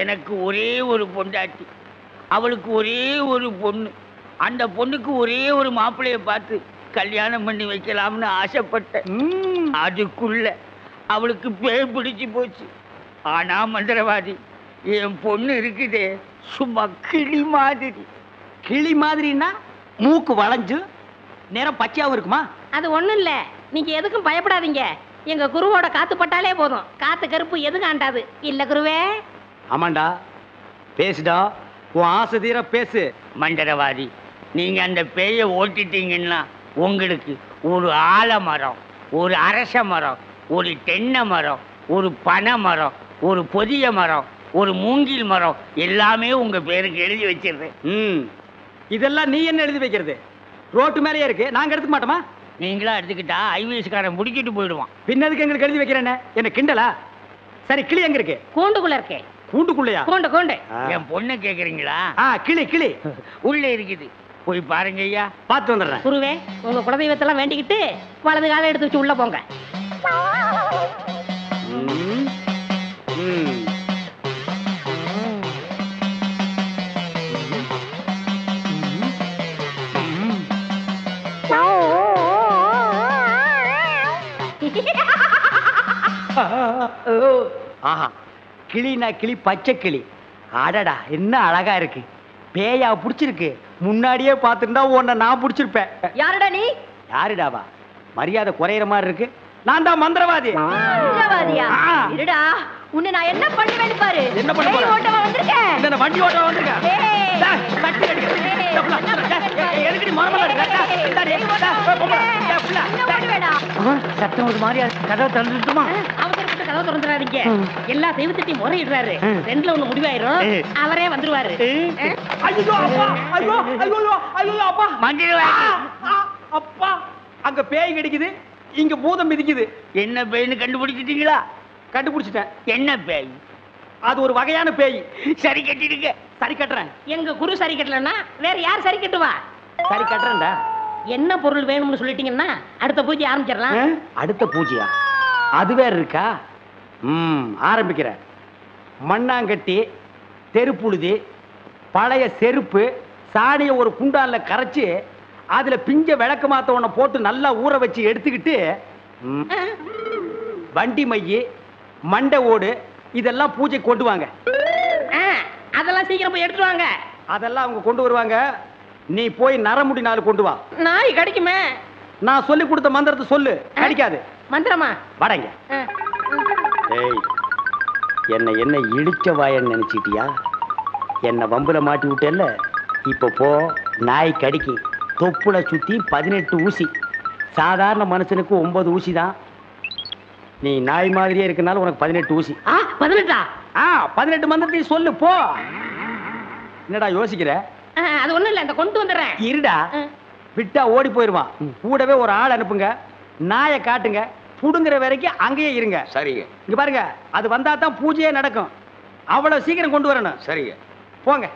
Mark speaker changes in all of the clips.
Speaker 1: எனக்கு ஒரே ஒரு பொண்டாட்டி, அவளுக்கு ஒரே ஒரு பொண்ணு. அந்த பொண்ணுக்கு ஒரே ஒரு மாப்பிள்ளைய பார்த்து கல்யாணம் பண்ணி வைக்கலாம்னு ஆசைப்பட்டேன். அதுக்குள்ள அவளுக்கு பேய் பிடிச்சு போச்சு. ஆனா மந்திரவாதி, என் பொண்ணு இருக்குதே சும்மா கிளி மாதிரி.
Speaker 2: கிளி மாதிரின்னா மூக்கு வளைஞ்சு நேரம் பச்சையாவும் இருக்குமா?
Speaker 3: அது ஒண்ணும் இல்ல, நீங்க எதுக்கும் பயப்படாதீங்க. எங்க குருவோட காத்து பட்டாலே போதும், காத்து கருப்பு எதுவும் ஆண்டாது. இல்ல குருவே?
Speaker 2: ஆமாண்டா, பேசுடா, உன் ஆசை தீர பேசு.
Speaker 1: மந்திரவாதி, நீங்க அந்த பேயை ஓட்டிட்டீங்கன்னா உங்களுக்கு ஒரு ஆலமரம், ஒரு அரச மரம், ஒரு தென்னை மரம், ஒரு பனை மரம், ஒரு பொதிய மரம், ஒரு மூங்கில் மரம் எல்லாமே உங்க பேருக்கு எழுதி வச்சிருந்தேன்.
Speaker 2: இதெல்லாம் நீ என்ன எழுதி வைக்கிறது? ரோட்டு மேலேயே இருக்கு, நாங்க எடுத்துக்க மாட்டோமா?
Speaker 1: நீங்களா எடுத்துக்கிட்டா ஐவிஎஸ்காரன் முடிக்கிட்டு போயிடுவான்.
Speaker 2: பின்னதுக்கு எங்களுக்கு எழுதி வைக்கிறேன்னு என்ன கிண்டலா? சரி, கிளி எங்க இருக்கு?
Speaker 3: கூண்டுக்குள்ள இருக்கே.
Speaker 2: கூண்டுக்குள்ளையா?
Speaker 3: கூண்டு கூண்டு.
Speaker 1: என் பொண்ணை கேக்குறீங்களா?
Speaker 2: கிளி கிளி
Speaker 1: உள்ள இருக்குது, போய் பாருங்க ஐயா.
Speaker 2: பார்த்து வந்துடுறேன்.
Speaker 3: குருவே, உங்க குலதெய்வத்தெல்லாம் வேண்டிக்கிட்டு வலது காலை எடுத்து வச்சு உள்ள போங்க.
Speaker 2: ஆஹா, கிளினா கிளி, பச்சை கிளி. அடடா, என்ன அழகா இருக்கு. பேயா பிடிச்சிருக்கு. முன்னாடியே பார்த்துருந்தா உன்னை நான் பிடிச்சிருப்பேன்.
Speaker 3: யாருடா நீ?
Speaker 2: யாருடாவா? மரியாதை குறையிற மாதிரி இருக்கு. நான் தான் மந்திரவாதி.
Speaker 3: மந்திரவாதியா? இருடா, உன்னை நான் என்ன பண்ணுவேன்னு பாரு.
Speaker 2: என்ன பண்ண போற?
Speaker 3: ஓட்டவா வந்திருக்கேன்.
Speaker 2: என்ன வண்டி ஓட்டவா வந்திருக்கேன்? டேய், கட்டி கட்டி. எதுக்கு நீ மரமல இருக்கடா?
Speaker 1: சத்தம் ஒரு மாதிரியா கதவை திறந்துட்டுமா?
Speaker 3: அவசரப்பட்டு கதவை திறந்துடாதீங்க. எல்லா தெய்வத்தையும் முறையிடுறாரு. ரெண்டுல ஒண்ணு முடிவாயிரும், அவரே வந்துருவாரு.
Speaker 2: ஐயோ அப்பா, ஐயோ ஐயோ ஐயோ அப்பா,
Speaker 1: மந்திரவாதி,
Speaker 2: அப்பா, அங்க பேய் கிடைக்குது, இங்க பூதம் மிதிக்குது.
Speaker 1: என்ன பேய்னு கண்டுபிடிச்சிட்டீங்களா?
Speaker 2: கண்டுபிடிச்சிட்டேன்.
Speaker 1: என்ன பேய்?
Speaker 2: அது ஒரு வகையான பேய்.
Speaker 1: சரி கட்டிடுங்க.
Speaker 2: சரி கட்டுறேன்.
Speaker 3: எங்க குரு சரி கட்டலன்னா வேற யார் சரி கட்டுவா?
Speaker 2: சரி கட்டுறேன்டா.
Speaker 3: என்ன பொருள் வேணும்னு சொல்லிட்டீங்கன்னா அடுத்த பூஜை ஆரம்பிச்சிடலாம்.
Speaker 2: அடுத்த பூஜையா? அது வேற இருக்கா? ஆரம்பிக்கிறேன். மண்ணாங்கட்டி, தெருப்புழுதி, பழைய செருப்பு, சாணியை ஒரு குண்டான்ல கரைச்சு அதுல பிஞ்ச விளக்கு மாத்த ஒண்ண போட்டு நல்லா ஊற வச்சு எடுத்துக்கிட்டு வண்டி மைய, மண்டை ஓடு இதெல்லாம் பூஜை கொண்டு வாங்க.
Speaker 3: அதெல்லாம் சீக்கிரம் போய் எடுத்துட்டு வாங்க.
Speaker 2: அதெல்லாம் அவங்க கொண்டு வருவாங்க. நீ போய் நரமுடி 4 கொண்டு வா.
Speaker 3: நாய் கடிக்குமே.
Speaker 2: நான் சொல்லி கொடுத்த மந்திரத்தை சொல்லு, கடிக்காது.
Speaker 3: மந்திரமா?
Speaker 2: வடங்க. ஏய், என்ன இடிச்ச வாயன்னு நினைச்சிட்டியா? என்ன வம்புல மாட்டி விட்டேல்ல, இப்ப போ. நாய் கடிக்கு தொப்புல சுத்தி 18 ஊசி. சாதாரண மனுஷனுக்கு 9 ஊசி தான். நீ நாய் மாதிரியே இருக்கனால உனக்கு 18 ஊசி.
Speaker 3: 18?
Speaker 2: 18 மந்திரத்தையும் சொல்லு, போ. என்னடா யோசிக்கிற?
Speaker 3: அது ஒண்ணும் இல்ல, இந்த கொண்டு வந்துடுறேன்.
Speaker 2: இருடா, விட்டா ஓடி போயிருவான். கூடவே ஒரு ஆள் அனுப்புங்க, நாயை காட்டுங்க, புடுங்குற வரைக்கும் அங்கேயே இருங்க.
Speaker 4: சரிங்க.
Speaker 2: இங்க பாருங்க, அது வந்தா தான் பூஜையே நடக்கும். அவ்வளவு சீக்கிரம் கொண்டு வரணும்.
Speaker 4: சரிங்க.
Speaker 2: போங்க.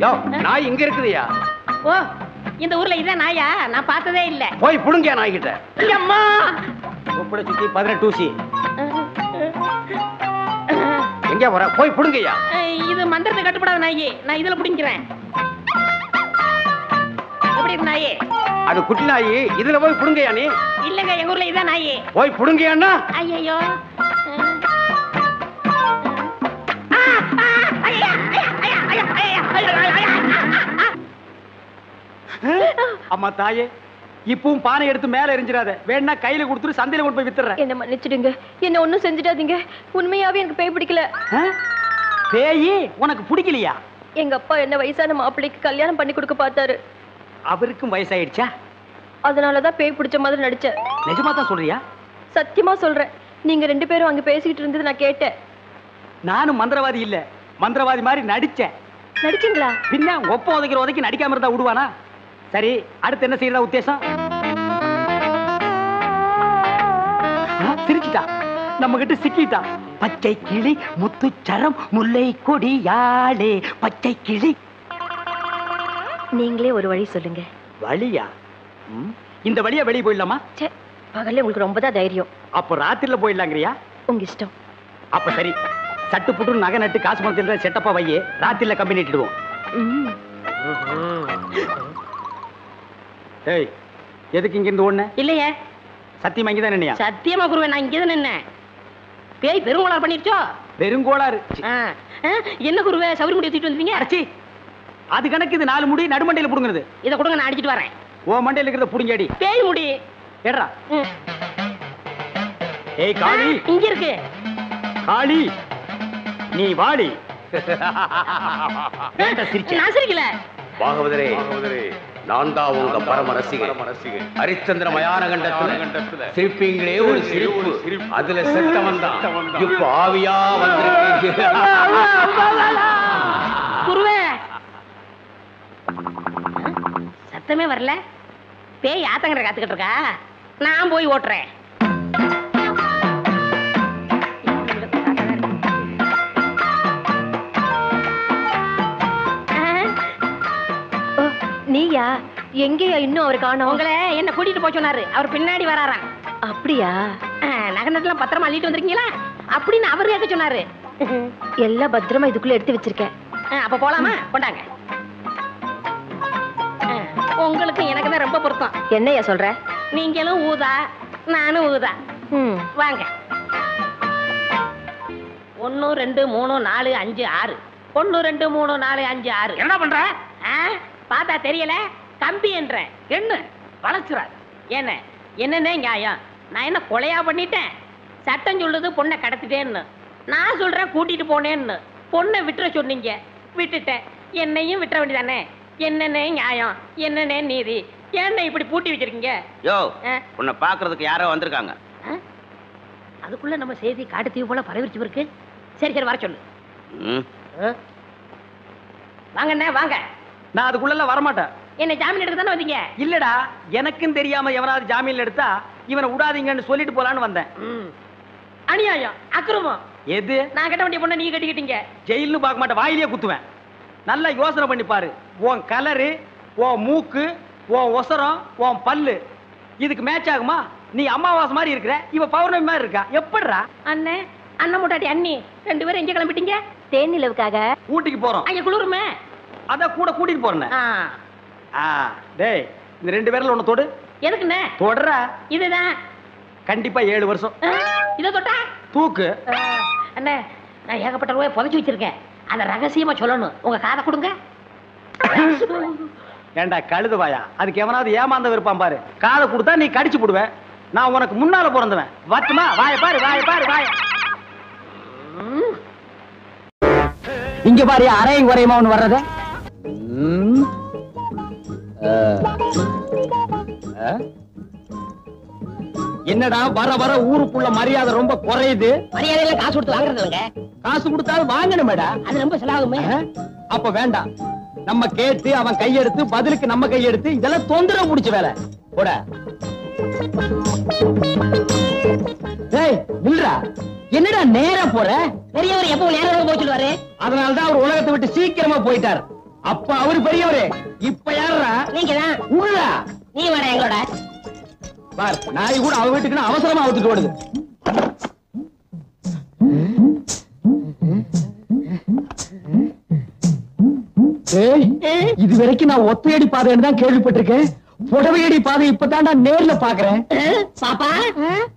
Speaker 2: யோ, நாய் இங்க இருக்குதுயா.
Speaker 3: ஓ, இந்த ஊர்ல இதான் நாயா? நான் பார்த்ததே இல்ல.
Speaker 2: போய் புடுங்க நாய்கிட்ட.
Speaker 3: அம்மா,
Speaker 2: தொப்புளை சுத்தி 18 ஊசி. எங்க வர? போய் புடுங்கய்யா.
Speaker 3: இது மந்திரத்தை கட்டுப்படாத நாயி, நான் இதுல புடிங்கிறேன். எப்படி இருக்கு நாயி?
Speaker 2: அது குட்டி நாயி, இதுல போய் புடுங்கய்யா. நீ
Speaker 3: இல்லங்க, எங்க ஊர்ல இதான் நாயி.
Speaker 2: போய் புடுங்கய்யான்னா.
Speaker 3: ஐயோ,
Speaker 2: அம்மா தாயே, இப்பவும் பானை எடுத்து மேல எரிஞ்சிடாத. வேணா கையில கொடுத்துட்டு சந்தையில கொண்டு போய் வித்துறேன்.
Speaker 5: என்ன மன்னிச்சிடுங்க, என்ன ஒண்ணும் செஞ்சிடாதீங்க. உண்மையாவே எனக்கு பேய் பிடிக்கல.
Speaker 2: பேயி உனக்கு பிடிக்கலையா?
Speaker 5: எங்க அப்பா என்ன வயசான மாப்பிள்ளைக்கு கல்யாணம் பண்ணி கொடுக்க பார்த்தாரு.
Speaker 2: அவருக்கும் வயசாயிடுச்சா?
Speaker 5: அதனாலதான் பேய் பிடிச்ச மாதிரி நடிச்சேன்.
Speaker 2: நிஜமா தான் சொல்றியா?
Speaker 5: சத்தியமா சொல்றேன். நீங்க 2 பேரும் அங்க பேசிக்கிட்டு இருந்தது நான் கேட்டேன்.
Speaker 2: நானும் மந்திரவாதி இல்ல, மந்திரவாதி மாதிரி நடிச்சேன்.
Speaker 5: நடிச்சீங்களா?
Speaker 2: பின்ன ஒப்ப உதைக்கிற உதைக்கு நடிக்காம இருந்தா விடுவானா? சரி, அடுத்து என்ன செய்யறதா உத்தேசம்? சிரிச்சிட்டா, நம்ம கிட்ட சிக்கிட்டா. பச்சை கிளி முத்துச்சரம் முல்லை கொடியாளே பச்சை கிளி.
Speaker 5: நீங்களே ஒரு வழி சொல்லுங்க.
Speaker 2: வழியா? இந்த வழியா வெளியே போயிடலாமா?
Speaker 5: பகல்ல உங்களுக்கு ரொம்ப தான் தைரியம்.
Speaker 2: அப்போ ராத்திரில போயிடலாங்கிறியா?
Speaker 5: உங்க இஷ்டம்.
Speaker 2: அப்ப சரி, சட்டு புட்டு நகை நட்டு காசு பணத்துல செட்டப்பா வையே, ராத்திரில கம்பி நட்டிடுவோம். ஏய், எதுக்கு இங்க இருந்து ஓடுன?
Speaker 3: இல்லையே.
Speaker 2: சத்தியமா இங்கதான் நின்னையா?
Speaker 3: சத்தியமா குருவே, நான் இங்கதான் நின்னேன். பேய் பெருங்கோளாறு பண்ணிருச்சோ?
Speaker 2: பெருங்கோளாறு.
Speaker 3: என்ன குருவே சவுரி முடி தூக்கிட்டு வந்தீங்க?
Speaker 2: அடச்சி, அது கணக்கு. இது 4 முடி நடுமண்டையில புடுங்குறது.
Speaker 3: இதை கொடுங்க, நான் அடிச்சிட்டு வரேன்.
Speaker 2: ஓ மண்டையில இருக்கிறத புடுங்கடி.
Speaker 3: பேய் முடி
Speaker 2: ஏடா. ஏய் காளி,
Speaker 3: இங்க இருக்கு.
Speaker 2: காளி நீ வாடி.
Speaker 3: நான் சிரிக்கல.
Speaker 4: பாகவதரே, நான் தான் உங்க பரம ரசிகன். ஹரிச்சந்திர மயான கண்டத்துல சிரிப்பீங்களே ஒரு சிரிப்பு, அதுல செத்தவன் தான் இப்ப ஆவியா வந்திருக்கு.
Speaker 3: குருவே, சத்தமே வரல. பேய் ஆத்தங்கரை காத்துக்கிட்டு இருக்கா. நான் போய் ஓட்டுறேன்.
Speaker 5: நீயா? எங்கேயா இன்னும் அவர் காணோம்?
Speaker 3: உங்களை என்ன கூட்டிட்டு போய் சொன்னாரு. அவர் பின்னாடி வராராம்.
Speaker 5: அப்படியா?
Speaker 3: நகனத்துல பத்திரமா அள்ளிட்டு வந்திருக்கீங்களா அப்படின்னு அவர் கேட்க சொன்னாரு.
Speaker 5: எல்லாம் பத்திரமா இதுக்குள்ள எடுத்து வச்சிருக்கேன்.
Speaker 3: அப்ப போலாமா? கொண்டாங்க. உங்களுக்கு எனக்கு தான் ரொம்ப பொருத்தம்.
Speaker 5: என்னையா சொல்ற?
Speaker 3: நீங்களும் ஊதா, நானும் ஊதா. வாங்க. 1 2 3 4 5 6. 1 2 3 4 5 6. என்ன பண்ற? பார்த்தா தெரியல. கம்பி என்ற என்ன வளச்சுறாரு. என்ன என்னன்னே நியாயம்? நான் என்ன கொலையா பண்ணிட்டேன்? சட்டம் சொல்லுது பொண்ணை கடத்திட்டேன்னு. நான் சொல்றேன் கூட்டிட்டு போனேன்னு. பொண்ணை விட்டுற சொன்னீங்க, விட்டுட்டேன். என்னையும் விட்டுற வேண்டியதானே? என்னன்னே நியாயம், என்னன்னே நீதி? என்ன இப்படி பூட்டி வச்சிருக்கீங்க?
Speaker 1: யோ, உன்னை பாக்குறதுக்கு யாரோ வந்திருக்காங்க.
Speaker 3: அதுக்குள்ள நம்ம செய்தி காட்டுத்தீவு போல பரவிச்சு இருக்கு. சரி சரி, வர சொல்லு. வாங்கண்ணே வாங்க.
Speaker 2: நான் அதுக்குள்ள வரமாட்டேன்.
Speaker 3: என்ன ஜாமீன் எடுக்க தானே வந்தீங்க?
Speaker 2: இல்லடா, எனக்கும் தெரியாம எவனாவது ஜாமீன்ல எடுத்தா இவனை விடாதீங்கன்னு சொல்லிட்டு போலான்னு வந்தேன்.
Speaker 3: அநியாயம், அக்கிரமம்.
Speaker 2: எது?
Speaker 3: நான் கட்ட வேண்டிய பொண்ணை நீங்க கட்டிக்கிட்டீங்க.
Speaker 2: ஜெயில்னு பார்க்க மாட்டேன், வாயிலேயே குத்துவேன். நல்லா யோசனை பண்ணி பாரு. உன் கலரு, உன் மூக்கு, உன் ஒசரம், உன் பல்லு இதுக்கு மேட்ச் ஆகுமா? நீ அம்மாவாசை மாதிரி இருக்கிற, இவ பௌர்ணமி மாதிரி இருக்கா. எப்படிரா?
Speaker 3: அண்ணே, அண்ணன் முட்டாட்டி அண்ணி 2 பேரும் எங்க கிளம்பிட்டீங்க?
Speaker 5: தேன் நிலவுக்காக.
Speaker 2: ஊட்டிக்கு போறோம்.
Speaker 3: அங்க குளிருமே,
Speaker 2: அதான் கூட கூட்டிட்டு போறேன். டேய், இந்த 2 பேர்ல ஒண்ணு தொடு.
Speaker 3: எதுக்குண்ணே?
Speaker 2: தொடரா.
Speaker 3: இதுதான்
Speaker 2: கண்டிப்பா 7 வருஷம்.
Speaker 3: இதை தொட்டா
Speaker 2: தூக்கு.
Speaker 3: அண்ணே, நான் ஏகப்பட்ட ரூபாய் புதைச்சு வச்சிருக்கேன். அதை ரகசியமா சொல்லணும். உங்க காதை கொடுங்க.
Speaker 2: ஏண்டா கழுதுவாயா, அதுக்கு எவனாவது ஏமாந்த விருப்பான் பாரு. காதை கொடுத்தா நீ கடிச்சு போடுவேன். நான் உனக்கு முன்னால பிறந்தவன். வட்டுமா? வாய பாரு, வாய பாரு, வாய. இங்க பாரு, அரையும் குறையுமா ஒண்ணு வர்றத. என்னடா வர வர ஊருக்குள்ள மரியாதை ரொம்ப குறையுது.
Speaker 3: மரியாதையில காசு கொடுத்து வாங்குறது இல்லைங்க.
Speaker 2: காசு கொடுத்தாலும் வாங்கணுமேடா.
Speaker 3: அது ரொம்ப செலவாகுமே.
Speaker 2: அப்ப வேண்டாம். நம்ம கேட்டு அவன் கையெடுத்து பதிலுக்கு நம்ம கையெடுத்து இதெல்லாம் தொந்தரவு முடிச்ச வேலை. போட. டேய் நில்றா. என்னடா நேரா போற?
Speaker 3: பெரியவர் எப்பவும் நேரம் போய் சொல்லுவாரு.
Speaker 2: அதனாலதான் அவர் உலகத்தை விட்டு சீக்கிரமா போயிட்டார். அப்ப அவரு பெரியவரு. இப்ப யாரா?
Speaker 3: நீங்க தான்.
Speaker 2: உள்ளா
Speaker 3: நீ வர எங்களோட.
Speaker 2: பார், நாய் கூட அவ வீட்டுக்கு அவசரமா அவுத்துட்டு ஓடுது. இது வரைக்கும் நான் ஒத்தையடி பாதைன்னு தான் கேள்விப்பட்டிருக்கேன். புடவையடி பாதை இப்பதான்டா நேர்ல பாக்குறேன்.
Speaker 3: பாப்பா,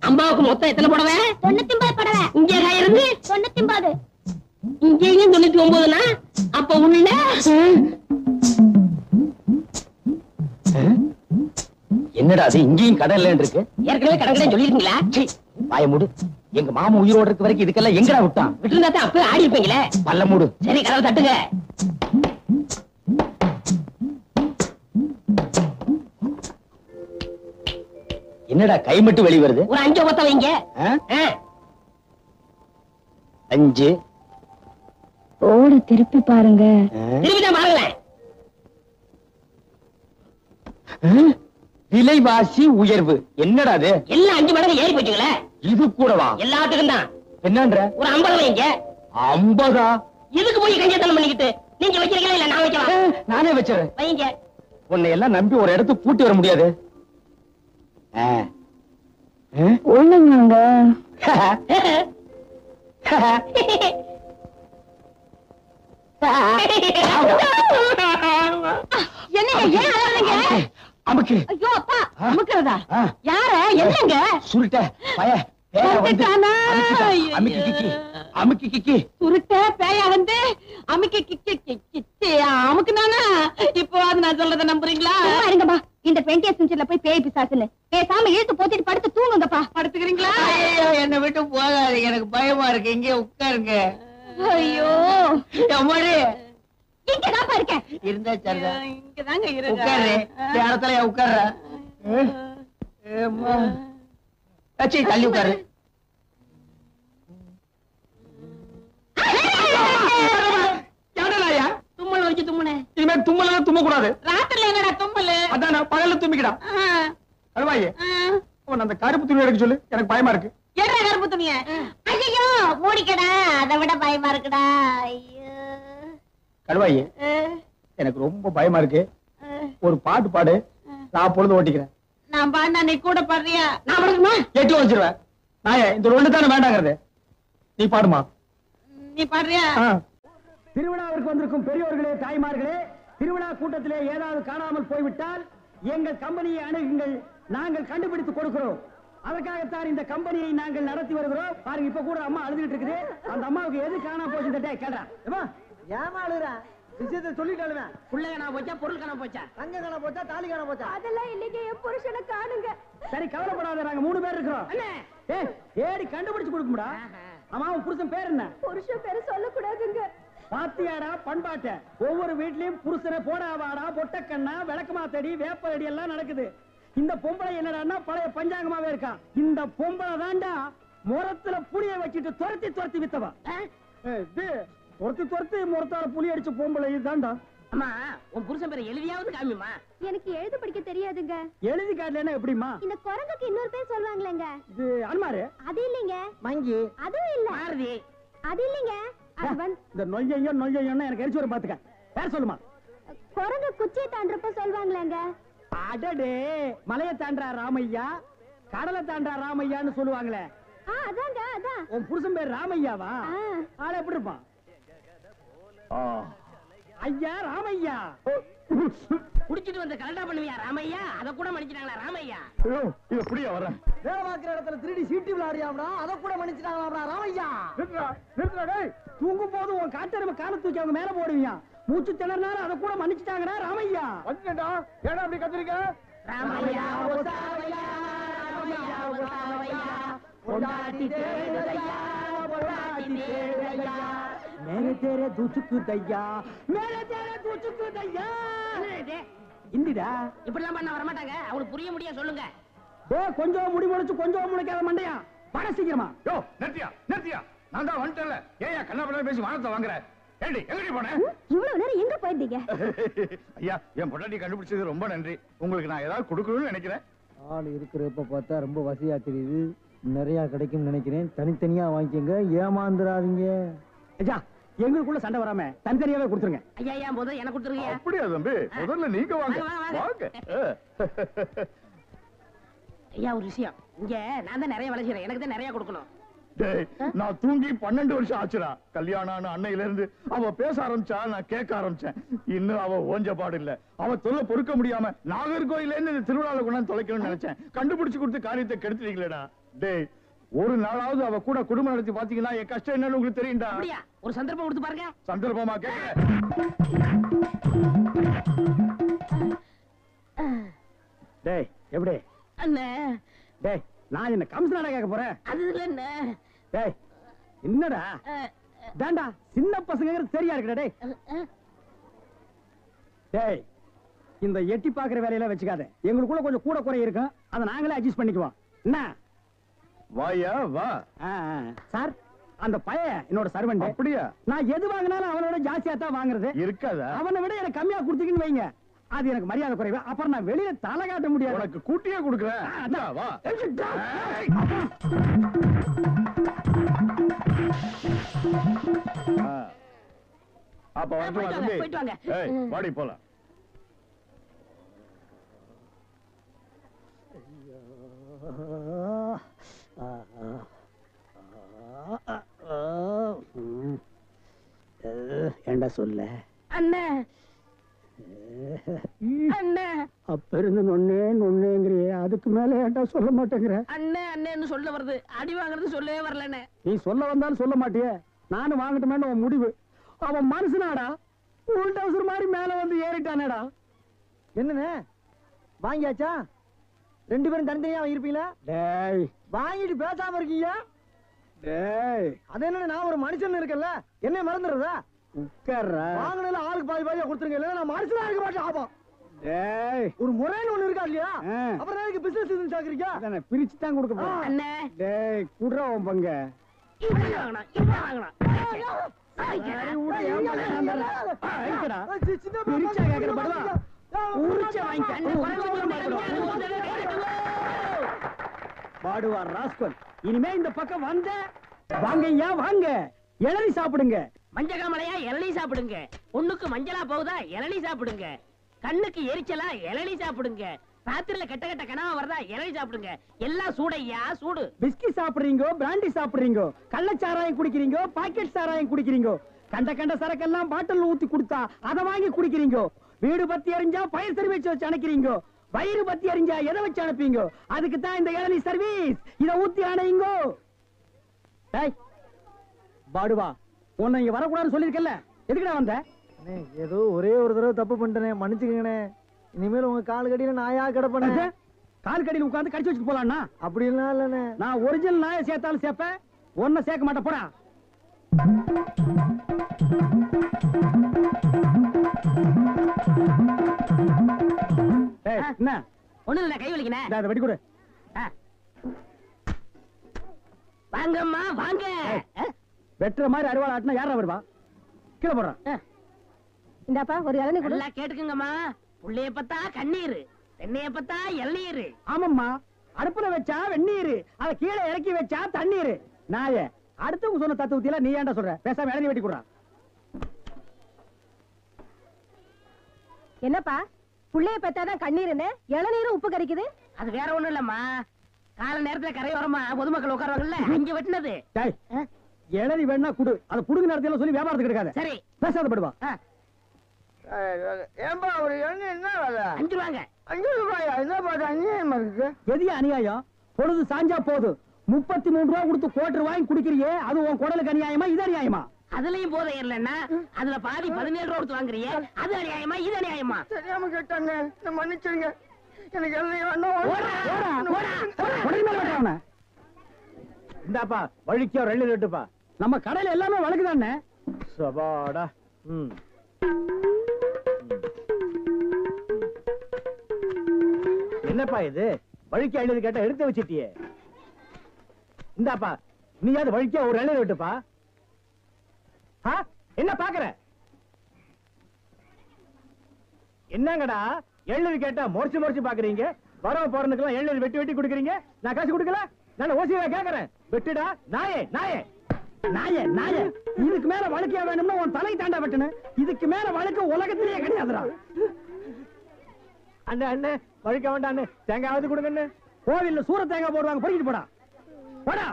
Speaker 3: அம்மாவுக்கு மொத்தம் எத்தனை புடவை?
Speaker 5: 99 புடவை.
Speaker 3: இங்கே இருந்து
Speaker 5: 99.
Speaker 3: இங்கேயும் 99னா அப்ப உள்ள
Speaker 2: என்னடா அது இங்கேயும் கடை இல்லன்னு இருக்கு?
Speaker 3: ஏற்கனவே கடற்கரை சொல்லிருக்கீங்களா?
Speaker 2: வாய மூடு. எங்க மாமா உயிரோடு இருக்க வரைக்கும் இதுக்கெல்லாம் எங்கடா விட்டான்?
Speaker 3: விட்டுருந்தா தான் அப்ப ஆடி இருப்பீங்களே.
Speaker 2: பல்ல மூடு.
Speaker 3: சரி, கதவை தட்டுங்க.
Speaker 2: என்னடா கை மட்டும் வெளி வருது?
Speaker 3: ஒரு 5 ஒத்த வைங்க.
Speaker 2: 5.
Speaker 5: ஓடு திருப்பி பாருங்க.
Speaker 3: திருப்பிதான் பாருங்களேன்.
Speaker 2: விலைவாசி உயர்வு. என்னடா அது?
Speaker 3: எல்லாம் 5 மடங்கு ஏறி போச்சுங்களே.
Speaker 2: இது கூடவா?
Speaker 3: எல்லாத்துக்கும் தான்.
Speaker 2: என்னன்ற?
Speaker 3: ஒரு 50 வைங்க.
Speaker 2: 50?
Speaker 3: இதுக்கு போய் கஞ்சத்தனம் பண்ணிக்கிட்டு நீங்க வைக்கிறீங்களா இல்ல நான் வைக்கலாம்?
Speaker 2: நானே வச்சுறேன்.
Speaker 3: வைங்க.
Speaker 2: உன்னை எல்லாம் நம்பி ஒரு இடத்துக்கு கூட்டி வர முடியாது.
Speaker 3: அமுக்குறதா? யார? என்னங்க?
Speaker 2: சுருட்ட பய
Speaker 3: வந்துட்டானா?
Speaker 2: அமுக்கி கிக்கி அமுக்கி கிக்கி
Speaker 3: சுருட்ட பேயா வந்து அமுக்கி கிக்கி அமுக்குனானா? இப்போ அது நான் சொல்றத நம்புறீங்களா?
Speaker 5: இருங்கப்பா, இந்த 20th செஞ்சுரில போய் பேய் பிசாசுன்னு பேசாம இழுத்து போத்திட்டு படுத்து தூங்குங்கப்பா.
Speaker 3: படுத்துக்கிறீங்களா?
Speaker 1: ஐயோ, என்னை விட்டு போகாதீங்க, எனக்கு பயமா இருக்கு. இங்கே உட்காருங்க.
Speaker 5: ஐயோ,
Speaker 1: அம்மாடி
Speaker 5: இங்கதான்ப்பா இருக்கேன்.
Speaker 1: இருந்தா சரிதான்.
Speaker 3: இங்கதாங்க இருக்கு.
Speaker 1: உட்காரு, இந்த இடத்துல உட்கார்ற. தள்ளி உட்காரு.
Speaker 3: தும்மல் வச்சு தும்முனே.
Speaker 2: இனிமே தும்மல தும்ம கூடாது.
Speaker 3: ராத்திரில என்னடா தும்மல்?
Speaker 2: அதான் பகல்ல தும்பிக்கடா. அழுவாயே அந்த கருப்பு துணி எடுக்க சொல்லு, எனக்கு பயமா இருக்கு.
Speaker 3: என்ன கருப்பு துணிய?
Speaker 5: ஐயோ, மூடிக்கடா, அதை விட பயமா இருக்குடா. ஐயோ,
Speaker 2: கழுவாயே எனக்கு ரொம்ப பயமா இருக்கு. ஒரு பாட்டு பாடு, நான் பொழுது ஓட்டிக்கிறேன்.
Speaker 3: நான் பாடினா நீ கூட பாடுறியா?
Speaker 5: நான் படுக்குமா?
Speaker 2: எட்டு வச்சிருவேன். நாயே இந்த ரெண்டு தானே வேண்டாங்கிறது. நீ பாடுமா.
Speaker 3: நீ பாடுறியா?
Speaker 2: திருவிழாவிற்கு வந்திருக்கும் பெரியோர்களே, தாய்மார்களே, திருவிழா கூட்டத்திலே ஏதாவது காணாமல் போய்விட்டால் எங்கள் கம்பெனியை அணுகுங்கள், நாங்கள் கண்டுபிடித்து கொடுக்கிறோம். அதற்காகத்தான் இந்த கம்பெனியை நாங்கள் நடத்தி வருகிறோம். பாருங்க, இப்ப கூட அம்மா அழுதுகிட்டு இருக்குது. அந்த அம்மாவுக்கு எது காணாம போச்சுட்டே கேள்றா.
Speaker 6: ஏமா அழுகுற? விஷயத்தை சொல்லிட்டாலுமே.
Speaker 3: புள்ள காணா போச்சா, பொருள் காணா போச்சா?
Speaker 6: தங்க காண போச்சா, தாலி காண போச்சா?
Speaker 5: அதெல்லாம் இல்லைங்க, என் புருஷனை காணுங்க.
Speaker 2: சரி, கவலைப்படாத, நாங்க 3 பேர் இருக்கிறோம்.
Speaker 3: அண்ணே,
Speaker 2: ஏடி கண்டுபிடிச்சு கொடுக்கும்டா. அம்மா, உன் புருஷன் பேர் என்ன?
Speaker 5: புருஷன் பேரு சொல்லக்கூடாதுங்க.
Speaker 2: பாத்தியாடா பண்பாட்ட. ஒவ்வொரு வீட்லயும் புருஷனை போடாவாடா, பொட்டக்கண்ணா, விளக்கமாத்தடி, வேப்படி எல்லாம் நடக்குது. இந்த பொம்பளை என்னடான்னா பழைய பஞ்சாங்கமாவே இருக்கான். இந்த பொம்பளை தாண்டா முரத்துல புளிய வச்சுட்டு துரத்தி துரத்தி வித்தவா. துரத்தி முரத்தால புளி அடிச்ச பொம்பளை இதுதான்டா.
Speaker 3: அம்மா, உன் புருஷன் பேரை எழுதியாவது காமிமா.
Speaker 5: எனக்கு எழுத படிக்க தெரியாதுங்க.
Speaker 2: எழுதி காட்டலன்னா எப்படிமா?
Speaker 5: இந்த குரங்குக்கு இன்னொரு பேர் சொல்லுவாங்களேங்க.
Speaker 2: இது அன்மாரு.
Speaker 5: அது இல்லைங்க.
Speaker 6: மங்கி.
Speaker 5: அதுவும் இல்ல.
Speaker 3: மாருதி.
Speaker 5: அது இல்லைங்க. அது வந்து
Speaker 2: இந்த நொய்யன்னு எனக்கு எரிச்சு வர பாத்துக்க. பேர் சொல்லுமா.
Speaker 5: குரங்கு குச்சியை தாண்டறப்ப சொல்லுவாங்களேங்க.
Speaker 2: அடடே, மலையை தாண்டா ராமையா, கடலை தாண்டா ராமையான்னு சொல்லுவாங்களே.
Speaker 5: அதாங்க, அதான்.
Speaker 2: உன் புருஷன் பேர் ராமையாவா?
Speaker 5: ஆ.
Speaker 2: ஆளை எப்படி இருப்பான்? ஐயா ராமையா.
Speaker 3: குடிச்சிட்டு வந்து கலண்டா பண்ணுவியா ராமையா? அத கூட மன்னிச்சிட்டாங்களா ராமையா?
Speaker 2: இது எப்படியா வர?
Speaker 6: வேலை பார்க்கிற இடத்துல 3D சீட்டு விளையாடியாம்டா, அதை கூட மன்னிச்சிட்டாங்களாம்டா ராமையா.
Speaker 2: தூங்கும் போது உன் காட்டெருமை கால தூக்கி அவங்க மேல போடுவியா? மூச்சு திணறினாலும் அதை கூட மன்னிச்சுட்டாங்கடா ராமையா. வந்துட்டா ஏடா அப்படி கத்துறீங்க?
Speaker 3: ராமையா ஒசாவையா, ராமையா ஒசாவையா, பொண்டாட்டி தேடுதையா, பொண்டாட்டி தேடுதையா.
Speaker 2: மேலே தேரே தூச்சுக்கு தையா, மேலே தேரே தூச்சுக்கு தையா. இந்திடா
Speaker 3: இப்படிலாம் பண்ண வர மாட்டாங்க. அவங்களுக்கு புரிய முடியா சொல்லுங்க.
Speaker 2: கொஞ்சம் முடி முளைச்சு கொஞ்சம் முளைக்காத மண்டையா, பட சீக்கிரமா.
Speaker 7: யோ நிறுத்தியா, நான் தான் வந்துட்டேன்ல. ஏயா கண்ணா பேசி வானத்தை வாங்குற? ஏண்டி எங்கடி போன?
Speaker 5: இவ்வளவு நேரம் எங்க போயிருந்தீங்க?
Speaker 7: ஐயா, என் பொண்டாட்டி கண்டுபிடிச்சது ரொம்ப நன்றி. உங்களுக்கு நான் ஏதாவது கொடுக்கணும்னு நினைக்கிறேன்.
Speaker 6: ஆள் இருக்கிறப்ப பார்த்தா ரொம்ப வசதியா தெரியுது. நிறைய கிடைக்கும் நினைக்கிறேன். தனித்தனியா வாங்கிக்கங்க, ஏமாந்துடாதீங்க.
Speaker 2: ஐயா, எங்களுக்குள்ள சண்டை வராம தனித்தனியாவே கொடுத்துருங்க.
Speaker 3: ஐயா முதல்ல எனக்கு கொடுத்துருங்க.
Speaker 7: அப்படியா தம்பி? முதல்ல நீங்க வாங்க. வாங்க.
Speaker 3: ஐயா, ஒரு விஷயம். இங்க நான் தான் நிறைய வேலை செய்யறேன், எனக்கு தான் நிறைய கொடுக்கணும்.
Speaker 7: டேய், நான் தூங்கி 12 வருஷம் ஆச்சுடா. கல்யாணம் அன்னையில இருந்து அவ பேச ஆரம்பிச்சா, நான் கேட்க ஆரம்பிச்சேன். இன்னும் அவ ஓஞ்ச பாடு இல்ல. அவ தொல்லை பொறுக்க முடியாம நாகர்கோயில இருந்து இந்த திருவிழால கொண்டாந்து தொலைக்கணும்னு நினைச்சேன். கண்டுபிடிச்சு கொடுத்து காரியத்தை கெடுத்துட்டீங்களேடா. டேய், ஒரு நாளாவது அவ கூட குடும்பம் நடத்தி பாத்தீங்கன்னா என் கஷ்டம் என்னன்னு உங்களுக்கு தெரியும்டா.
Speaker 3: அப்படியா? ஒரு சந்தர்ப்பம் கொடுத்து பாருங்க.
Speaker 7: சந்தர்ப்பமா கேட்க.
Speaker 2: டேய் எப்படி?
Speaker 3: அண்ணே,
Speaker 2: டேய், நான் என்ன கம்சனாடா கேட்க போறேன்?
Speaker 3: அது இல்ல அண்ணே.
Speaker 2: டேய், என்னடா தாண்டா சின்ன பசங்க சரியா இருக்குடா. டேய் டேய், இந்த எட்டி பாக்குற வேலையில வச்சுக்காத. எங்களுக்குள்ள கொஞ்சம் கூட குறை இருக்கும், அதை நாங்களே அட்ஜஸ்ட் பண்ணிக்குவோம். என்ன
Speaker 7: வாயா வா.
Speaker 2: சார், அந்த பையன் என்னோட சர்வெண்ட்.
Speaker 7: அப்படியா?
Speaker 2: நான் எது வாங்கினாலும் அவனோட ஜாஸ்தியா தான் வாங்குறது.
Speaker 7: இருக்காதா?
Speaker 2: அவனை விட எனக்கு கம்மியா கொடுத்தீங்கன்னு வைங்க, அது எனக்கு மரியாதை குறைவு. அப்புறம் நான் வெளியில தலை காட்ட முடியாது.
Speaker 7: உனக்கு கூட்டியே கொடுக்குறேன். வா. அப்ப வரட்டுமா தம்பி?
Speaker 3: போயிட்டு வாங்க.
Speaker 7: ஏய், வாடி போலாம்.
Speaker 2: ஏண்டா சொல்ல
Speaker 3: அண்ணே, அண்ணே,
Speaker 6: அப்ப இருந்து நொன்னேங்கிறியே, அதுக்கு மேல ஏன்டா சொல்ல மாட்டேங்கிற?
Speaker 3: அண்ணே அண்ணேன்னு சொல்ல வருது, அடி வாங்குறது சொல்லவே வரலண்ணே.
Speaker 6: நீ சொல்ல வந்தாலும் சொல்ல மாட்டியே, நானும் வாங்கட்டுமேன்னு உன் முடிவு. அவன் மனுஷனாடா, உள் டவுசர் மாதிரி மேல வந்து ஏறிட்டானேடா. என்னண்ணே வாங்கியாச்சா? 2 பேரும் தனித்தனியா வாங்கிருப்பீங்களா? டேய் வாங்கிட்டு பேசாம இருக்கீங்க. டேய் அது என்ன, நான் ஒரு மனுஷன் இருக்கல, என்ன மறந்துடுறதா? உட்கார்ற. வாங்கினால ஆளுக்கு பாதி பாதியா கொடுத்துருங்க, இல்ல நான் மனுஷனா இருக்க மாட்டேன். ஆபா டேய் ஒரு முறைன்னு ஒண்ணு இருக்கா இல்லையா? அப்புறம் எதுக்கு பிசினஸ் இதுன்னு சாக்குறீங்க? அதானே பிரிச்சு தான் கொடுக்க போறேன்.
Speaker 3: அண்ணே
Speaker 6: டேய் குடுறா உன் பங்க.
Speaker 3: இவன் வாங்கணும், இவன் வாங்கணும்.
Speaker 6: பிரிச்சா கேக்குற பதிலா உரிச்ச பாடுவா ராஸ்கல். இனிமே இந்த பக்கம் வந்த வாங்கய்யா வாங்க, இளநீ சாப்பிடுங்க.
Speaker 3: மஞ்ச காமலையா இளநீ சாப்பிடுங்க. பொண்ணுக்கு மஞ்சளா போகுதா இளநீ சாப்பிடுங்க. கண்ணுக்கு எரிச்சலா இளநீ சாப்பிடுங்க. ராத்திரில கெட்ட கெட்ட கனவா வருதா இளநீ சாப்பிடுங்க. எல்லாம் சூடையா சூடு.
Speaker 6: பிஸ்கி சாப்பிடுறீங்க, பிராண்டி சாப்பிடுறீங்க, கள்ளச்சாராயம் குடிக்கிறீங்க, பாக்கெட் சாராயம் குடிக்கிறீங்க, கண்ட கண்ட சரக்கெல்லாம் பாட்டில் ஊத்தி கொடுத்தா அதை வாங்கி குடிக்கிறீங்க. வீடு பத்தி எரிஞ்சா பயிர் சர்வீஸ் வச்சு அணைக்கிறீங்க. வயிறு பத்தி எரிஞ்சா எதை வச்சு அனுப்பீங்க? அதுக்கு தான் இந்த இளநீ சர்வீஸ். இத ஊத்தி அணையுங்க. பாடுவா, உன்னை இங்க வரக்கூடாதுன்னு சொல்லிருக்கல, எதுக்குடா வந்த? ஏதோ ஒரே ஒரு தடவை தப்பு பண்ணிட்டேனே, மன்னிச்சுக்கங்கண்ணே. இனிமேல் உங்க கால் கடியில நாயா கிடப்பேன். கால் கடியில உட்காந்து கடிச்சு வச்சுட்டு போலாம்னா? அப்படி எல்லாம் இல்லண்ணே, நான் ஒரிஜினல் நாயை சேர்த்தாலும் சேர்ப்பேன், ஒன்ன சேர்க்க மாட்டேன். போடா. என்ன
Speaker 3: ஒண்ணு இல்ல, கை வலிக்கிறேன்.
Speaker 6: அதை வெடி கொடு.
Speaker 3: வாங்கம்மா வாங்க.
Speaker 6: வெட்டுற மாதிரி அறுவாள் ஆட்டினா யாரா வருவா? கீழே போடுறான்.
Speaker 5: இந்தாப்பா ஒரு இளநீ கொடு.
Speaker 3: நல்லா கேட்டுக்குங்கம்மா. புள்ளைய பத்தா கண்ணீர், தென்னைய பத்தா இளநீர்.
Speaker 6: ஆமாம்மா, அடுப்புல வச்சா வெந்நீர், அத கீழே இறக்கி வச்சா தண்ணீர். நாயே, அடுத்தவங்க சொன்ன தத்துவத்தில நீ ஏன்டா சொல்ற? பேசாம இளநீ வெட்டி கொடுறா.
Speaker 5: என்னப்பா புள்ளைய பெத்தாதான் கண்ணீருன்னு இளநீரும் உப்பு கறிக்குது?
Speaker 3: அது வேற ஒண்ணும் இல்லம்மா, கால நேரத்துல கரையோரமா பொதுமக்கள் உட்காருவாங்கல்ல, அங்க வெட்டினது.
Speaker 6: இளநீ வேணா குடு, அதை புடுங்க நேரத்துல சொல்லி வியாபாரத்துக்கு எடுக்காத.
Speaker 3: சரி
Speaker 6: பேசாத படுவா.
Speaker 2: ஏன்பா ஒரு இளநீ என்ன வேலை?
Speaker 3: 5 ரூபாங்க.
Speaker 2: 5 ரூபாயா? என்ன பாட்டு அநியாயமா இருக்கு?
Speaker 6: எதிய அநியாயம்? பொழுது சாஞ்சா போது 33 ரூபா கொடுத்து கோட்டர் வாங்கி குடிக்கிறியே, அது உன் குடலுக்கு அநியாயமா இது அநியாயமா?
Speaker 3: அதுலயும் போதை இல்லன்னா அதுல பாதி 17 ரூபா கொடுத்து வாங்குறியே, அது அநியாயமா இது அநியாயமா?
Speaker 2: தெரியாம கேட்டாங்க, மன்னிச்சிருங்க. எனக்கு எல்லாம்
Speaker 6: இந்தாப்பா வழிக்கோ 2 ரெட்டுப்பா. நம்ம கடையில எல்லாமே வழக்குதானே. சபாடா. என்னப்பா இது வழிக்கு 50 கேட்ட எடுத்து வச்சிட்டியே? இந்தாப்பா நீயாவது வழிக்க ஒரு 2 ரெட்டுப்பா. என்ன பாக்குற? என்னங்கடா 70 கேட்டா முறைச்சு முறைச்சு பாக்குறீங்க? வரவ போறதுக்கெல்லாம் 70 வெட்டி வெட்டி கொடுக்குறீங்க, நான் காசு கொடுக்கல? நான் ஓசியா கேக்குறேன். வெட்டுடா நாயே நாயே நாயே நாயே. இதுக்கு மேல வழக்கியா வேணும்னா உன் தலை தாண்டா வெட்டணும். இதுக்கு மேல வழக்கு உலகத்திலேயே கிடையாதுடா. அண்ணே அண்ணே வழிக்க வேண்டாம், தேங்காவது கொடுங்க. கோவில்ல சூர தேங்காய் போடுவாங்க, பொறிக்கிட்டு போடா போடா.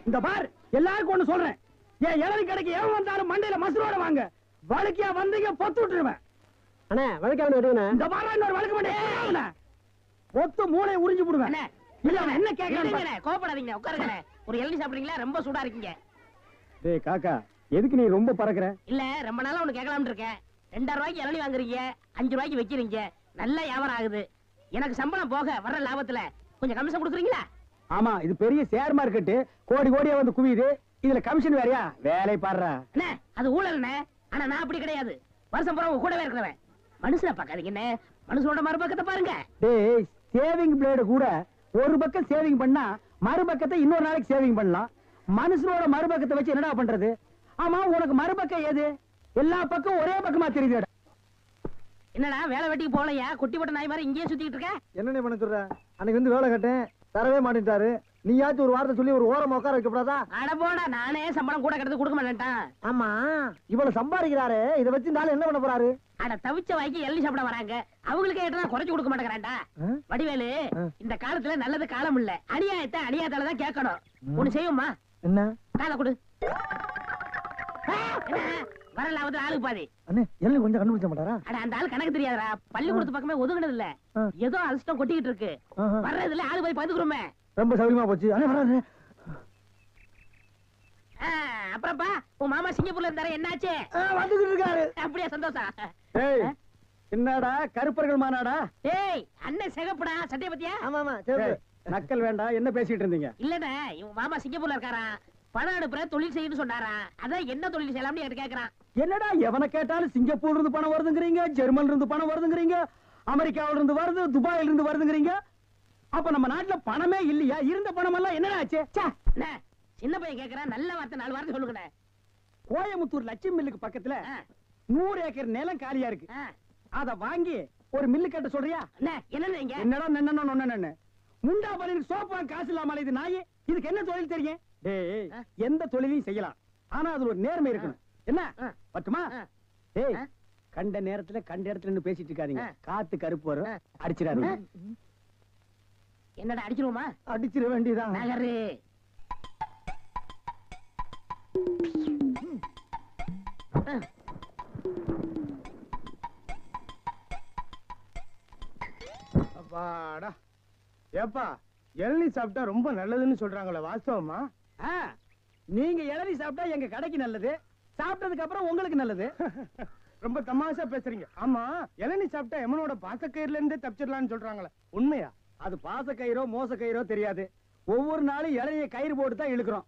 Speaker 6: இந்த பார், எல்லாருக்கும் ஒண்ணு சொல்றேன், ஏன் இளநீ கடைக்கு எவன் வந்தாலும் மண்டையில மசுரோட வாங்க. வழக்கியா வந்தீங்க பொத்து விட்டுருவேன். அண்ணே வழக்கா இந்த பாரு, இன்னொரு வழக்கு மாட்டேன் பொத்து மூளை உறிஞ்சு போடுவேன். என்ன கேட்கறீங்க?
Speaker 3: கோபப்படாதீங்க, உட்காருங்க. ஒரு இளநீ சாப்பிடுறீங்களா? ரொம்ப சூடா இருக்கீங்க.
Speaker 6: டேய் காக்கா, எதுக்கு நீ ரொம்ப பறக்குற?
Speaker 3: இல்ல ரொம்ப நாளா ஒண்ணு கேட்கலாம்னு இருக்கேன். 2 ரூபாய்க்கு இளநீ வாங்குறீங்க, 5 ரூபாய்க்கு வைக்கிறீங்க, நல்ல வியாபாரம் ஆகுது. எனக்கு சம்பளம் போக வர்ற லாபத்துல கொஞ்சம் கமிஷன் கொடுக்குறீங்களா?
Speaker 6: ஆமா, இது பெரிய ஷேர் மார்க்கெட், கோடி கோடியா வந்து குவியுது. இதுல கமிஷன் வேறையா? வேலை பாடுறா.
Speaker 3: என்ன அது ஊழல்னே? ஆனா நான் அப்படி கிடையாது. வருஷம் பூரா உங்க கூடவே இருக்கிறவன். மனுஷனை பார்க்காதீங்க, என்ன மனுஷனோட மறுபக்கத்தை பாருங்க.
Speaker 6: டேய், சேவிங் பிளேடு கூட ஒரு பக்கம் சேவிங் பண்ணா மறுபக்கத்தை இன்னொரு நாளைக்கு சேவிங் பண்ணலாம். மனுஷனோட மறுபக்கத்தை வச்சு என்னடா பண்றது? ஆமா, உனக்கு மறுபக்கம் ஏது? எல்லா பக்கம் ஒரே பக்கமா தெரியுது.
Speaker 3: என்னடா வேலை வெட்டிக்கு போகலையா? குட்டி போட்ட நாய் மாதிரி இங்கேயே சுத்திட்டு இருக்க.
Speaker 6: என்ன பண்ண சொல்ற? அன்னைக்கு வந்து வேலை கட்டேன், தரவே மாட்டேன்ட்டாரு. நீயாச்சும் ஒரு வார்த்தை சொல்லி ஒரு ஓரமா உட்கார வைக்கப்படாதா?
Speaker 3: அட போடா, நானே சம்பளம் கூட கிடந்து கொடுக்க மாட்டேன்ட்டான்.
Speaker 6: ஆமா, இவ்வளவு சம்பாதிக்கிறாரு, இதை வச்சு என்ன பண்ண போறாரு?
Speaker 3: அட தவிச்ச வாய்க்கு எள்ளி சாப்பிட வராங்க, அவங்களுக்கு ஏட்டா குறைச்சு கொடுக்க மாட்டேங்கிறான்டா. வடிவேலு, இந்த காலத்துல நல்லது காலம் இல்ல, அநியாயத்தை அநியாயத்தாலதான் கேட்கணும். ஒண்ணு செய்யுமா?
Speaker 6: என்ன?
Speaker 3: காலை கொடு. வரலாவது ஆளுக்கு பாதி.
Speaker 6: அண்ணே எல்லாம் கொஞ்சம் கண்டுபிடிச்ச மாட்டாரா?
Speaker 3: அட அந்த ஆள் கணக்கு தெரியாதடா. பள்ளிக்கூடத்து பக்கமே ஒதுங்கினது இல்ல. ஏதோ அல்ஸ்டம் கொட்டிக்கிட்டு இருக்கு. வர்றதுல ஆளு போய் பாத்துக்குறோமே.
Speaker 6: ரொம்ப சௌரியமா போச்சு. அண்ணே வராரு.
Speaker 3: அப்புறம்ப்பா உன் மாமா சிங்கப்பூர்ல இருந்தாரு, என்னாச்சு?
Speaker 6: வந்துகிட்டு இருக்காரு.
Speaker 3: அப்படியே சந்தோஷம்.
Speaker 6: ஏய் என்னடா கருப்பர்கள் மாநாடா?
Speaker 3: ஏய் அண்ணன் சிகப்புடா, சட்டைய பத்தியா?
Speaker 6: ஆமா ஆமா சரி. நக்கல் வேண்டாம். என்ன பேசிட்டு இருந்தீங்க?
Speaker 3: இல்லடா இவன் மாமா சிங்கப்பூர்ல இருக்காராம். பணம் அனுப்புற தொழில் செய்யணும்னு சொன்னாரா. அதான் என்ன தொழில் செய்யலாம்னு என்கிட்ட கேக்குறான்.
Speaker 6: என்னடா எவனை கேட்டாலும் சிங்கப்பூர்ல இருந்து பணம் வருதுங்கிறீங்க, ஜெர்மன்ல இருந்து பணம் வருதுங்கிறீங்க, அமெரிக்காவில இருந்து வருது, துபாயில இருந்து வருதுங்கிறீங்க. அப்ப நம்ம நாட்டுல பணமே இல்லையா? இருந்த பணம் எல்லாம் என்னடா ஆச்சு?
Speaker 3: சின்ன பையன் கேக்குறான், நல்ல வார்த்தை 4 வார்த்தை சொல்லுங்க.
Speaker 6: கோயம்புத்தூர் லட்சுமி மில்லுக்கு பக்கத்துல 100 ஏக்கர் நிலம் காலியா இருக்கு. அத வாங்கி ஒரு மில்லு கட்ட சொல்றியா? என்னடா நன்னன்னு முண்டா பலனுக்கு சோப்பா காசு இல்லாம இது நாயே. இதுக்கு என்ன தொழில் தெரியும்? டேய் எந்த தொழிலையும் செய்யலாம், ஆனா அதுல ஒரு நேர்மை இருக்கணும். என்ன பட்டுமா? டேய் கண்ட நேரத்துல கண்ட இடத்துல நின்னு பேசிட்டு இருக்காதீங்க. காத்து கருப்பு வரும், அடிச்சிடாதீங்க.
Speaker 3: என்னடா அடிச்சிருவோமா?
Speaker 6: அடிச்சிட வேண்டியதான்.
Speaker 3: நகரு
Speaker 6: அப்பாடா. ஏப்பா இளநீ சாப்பிட்டா ரொம்ப நல்லதுன்னு சொல்றாங்களே, வாஸ்தவமா? நீங்க இளநீ சாப்பிட்டா எங்க கடைக்கு நல்லது, சாப்பிட்டதுக்கு அப்புறம் உங்களுக்கு நல்லது. ரொம்ப தமாஷா பேசுறீங்க. ஆமா இளநீ சாப்பிட்டா எமனோட பாசக்கயிறுல இருந்தே தப்பிச்சிடலாம்னு சொல்றாங்களே, உண்மையா? அது பாசக்கயிறோ மோச கயிறோ தெரியாது. ஒவ்வொரு நாளும் இளநிய கயிறு போட்டு தான் இழுக்கிறோம்.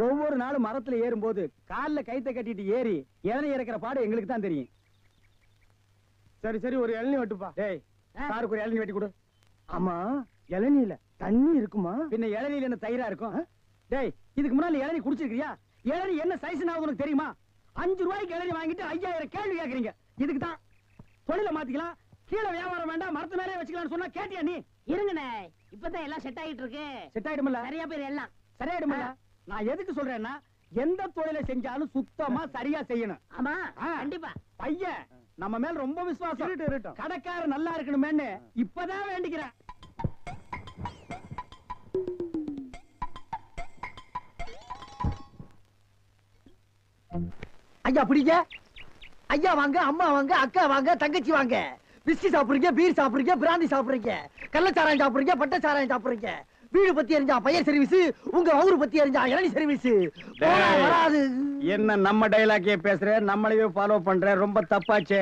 Speaker 6: ஒவ்வொரு நாளும் மரத்துல ஏறும்போது கால்ல கைத்த கட்டிட்டு ஏறி இளநீ இறக்கிற பாடு எங்களுக்கு தான் தெரியும். சரி சரி ஒரு இளநீ வெட்டுப்பா. டேய் சாருக்கு ஒரு இளநீ வெட்டி கொடு. ஆமா இளநீல தண்ணி இருக்குமா? பின்ன இளநீல என்ன தயிரா இருக்கும்? டேய் இதுக்கு முன்னால இளநீ குடிச்சிருக்கியா? இளநீ என்ன சைஸ் உனக்கு தெரியுமா? 5 ரூபாய்க்கு இளநீ வாங்கிட்டு 5000 கேள்வி கேக்குறீங்க. இதுக்கு தான் தொழில மாத்திக்கலாம், கீழே வியாபாரம் வேண்டாம், மரத்து மேலே வச்சுக்கலாம்னு சொன்னா கேட்டியா நீ?
Speaker 3: இருங்கண்ணே, இப்பதான் எல்லாம் செட் ஆயிட்டு இருக்கு.
Speaker 6: செட் ஆயிடும்ல?
Speaker 3: சரியா பேர் எல்லாம்
Speaker 6: சரியாயிடும்ல? நான் எதுக்கு சொல்றேன்னா எந்த தொழிலை செஞ்சாலும் சுத்தமா சரியா செய்யணும்.
Speaker 3: ஆமா கண்டிப்பா.
Speaker 6: பையன் நம்ம மேல ரொம்ப விசுவாசம். கடைக்காரர் நல்லா இருக்கணுமேன்னு இப்பதான் வேண்டிக்கிறேன். ஐயா பிடிங்க. ஐயா வாங்க, அம்மா வாங்க, அக்கா வாங்க, தங்கச்சி வாங்க. பிஸ்கி சாப்பிடுறீங்க, பீர் சாப்பிடுறீங்க, பிராந்தி சாப்பிடுறீங்க, கள்ளச்சாராயம் சாப்பிடுறீங்க, பட்ட சாராயம் சாப்பிடுறீங்க. வீடு பத்தி எரிஞ்சா பையன் சர்வீஸ், உங்க ஊரு பத்தி எரிஞ்சா இளநீ சர்வீஸ். வராது. என்ன நம்ம டைலாக்கே பேசுற, நம்மளையே ஃபாலோ பண்ற, ரொம்ப தப்பாச்சே.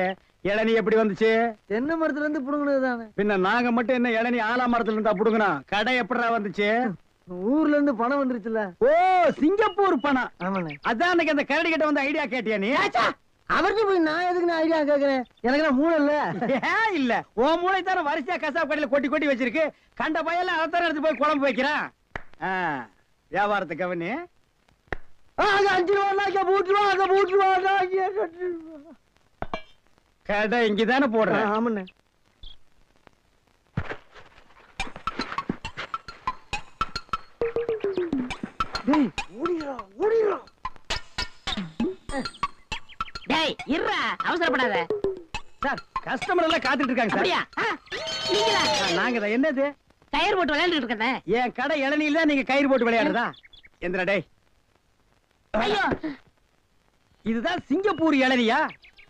Speaker 6: இளநீ எப்படி வந்துச்சு? தென்னை மரத்துல இருந்து புடுங்கினதுதானே. பின்ன நாங்க மட்டும் என்ன இளநீ ஆலா மரத்துல இருந்தா புடுங்கணும்? கடை எப்படா வந்துச்சு? ஊர்ல இருந்து பணம் வந்துருச்சுல. ஓ சிங்கப்பூர் பணம். ஆமாண்ணே. அதான் அன்னைக்கு அந்த கரடி கிட்ட வந்து ஐடியா கேட்டியா நீ? அவருக்கு போய் நான் எதுக்கு ஐடியா கேக்குறேன்? எனக்கு மூளை இல்ல. ஏன் இல்ல? உன் மூளை தான வரிசையா கசாப் கடையில கொட்டி கொட்டி வச்சிருக்கு. கண்ட பையெல்லாம் அதைத்தான எடுத்து போய் குழம்பு வைக்கிறான். வியாபாரத்தை கவனி. 5 ரூபா பூட்டுருவா. கடை இங்கதானே போடுறேன். ஆமாண்ணே.
Speaker 3: டேய் இருடா, அவசரப்படாத.
Speaker 6: சார் கஸ்டமர் எல்லாம் காத்துட்டு இருக்காங்க சார்.
Speaker 3: அப்படியா? நீங்களா?
Speaker 6: நாங்க தான். என்னது?
Speaker 3: கயிறு போட்டு விளையாண்டுட்டு இருக்கேன்.
Speaker 6: என் கடை இளநீல தான் நீங்க கயிறு போட்டு விளையாடுறதா? எந்திரா டேய்.
Speaker 3: ஐயோ
Speaker 6: இதுதான் சிங்கப்பூர் இளநியா?